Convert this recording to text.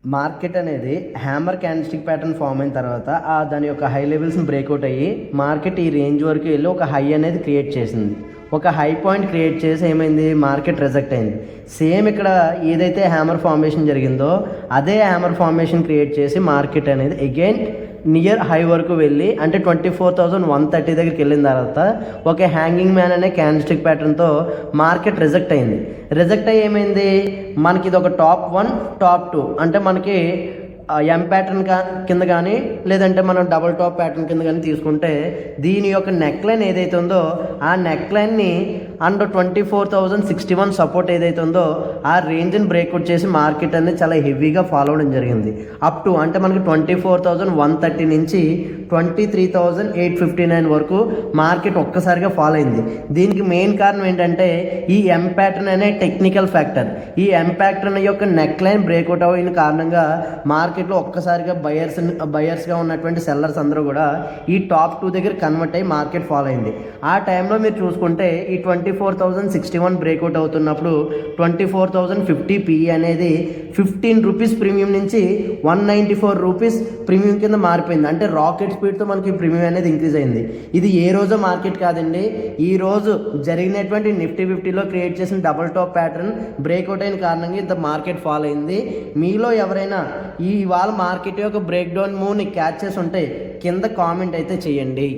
Market అనేది hammer candlestick pattern form అయిన తర్వాత దాని యొక్క హై లెవెల్స్ని బ్రేక్అవుట్ అయ్యి మార్కెట్ ఈ రేంజ్ వరకు వెళ్ళి ఒక హై అనేది క్రియేట్ చేసింది. ఒక హై పాయింట్ క్రియేట్ చేసి ఏమైంది, మార్కెట్ రిజెక్ట్ అయింది. సేమ్ ఇక్కడ ఏదైతే హ్యామర్ ఫార్మేషన్ జరిగిందో అదే హ్యామర్ ఫార్మేషన్ క్రియేట్ చేసి మార్కెట్ అనేది అగైన్ నియర్ హై వరకు వెళ్ళి అంటే 24,130 దగ్గరికి వెళ్ళిన తర్వాత ఒక హ్యాంగింగ్ మ్యాన్ అనే క్యాండిల్స్టిక్ ప్యాటర్న్తో మార్కెట్ రిజెక్ట్ అయింది. రిజెక్ట్ అయ్యి ఏమైంది, మనకి ఇది ఒక టాప్ 1 టాప్ 2 అంటే మనకి ఎం ప్యాటర్న్ కింద కానీ లేదంటే మనం డబుల్ టాప్ ప్యాటర్న్ కింద కానీ తీసుకుంటే దీని యొక్క నెక్ లైన్ ఏదైతే ఉందో ఆ నెక్ లైన్ని అండ్ 24,061 సపోర్ట్ ఏదైతే ఉందో ఆ రేంజ్ని బ్రేక్అవుట్ చేసి మార్కెట్ అనేది చాలా హెవీగా ఫాలో అవడం జరిగింది. అప్ టు అంటే మనకి 24,130 నుంచి 23,859 వరకు మార్కెట్ ఒక్కసారిగా ఫాలో అయింది. దీనికి మెయిన్ కారణం ఏంటంటే ఈ ఎం ప్యాటర్న్ అనే టెక్నికల్ ఫ్యాక్టర్. ఈ ఎం ప్యాటర్న్ యొక్క నెక్ లైన్ బ్రేక్అవుట్ అయిన కారణంగా మార్కెట్లో ఒక్కసారిగా బయర్స్గా ఉన్నటువంటి సెల్లర్స్ అందరూ కూడా ఈ టాప్ 2 దగ్గర కన్వర్ట్ అయ్యి మార్కెట్ ఫాలో అయింది. ఆ టైంలో మీరు చూసుకుంటే ఈ 24,061 బ్రేక్అవుట్ అవుతున్నప్పుడు 24,050 పిఈ అనేది 15 రూపీస్ ప్రీమియం నుంచి 194 రూపీస్ ప్రీమియం కింద మారిపోయింది. అంటే రాకెట్ స్పీడ్తో మనకి ప్రీమియం అనేది ఇంక్రీజ్ అయింది. ఇది ఏ రోజు మార్కెట్ కాదండి, ఈ రోజు జరిగినటువంటి నిఫ్టీ 50లో క్రియేట్ చేసిన డబుల్ టాప్ ప్యాటర్న్ బ్రేక్అవుట్ అయిన కారణంగా ఇంత మార్కెట్ ఫాలో అయింది. మీలో ఎవరైనా ఇవాళ మార్కెట్ యొక్క బ్రేక్ డౌన్ మూవ్ని క్యాచ్ చేసి ఉంటే కింద కామెంట్ అయితే చేయండి.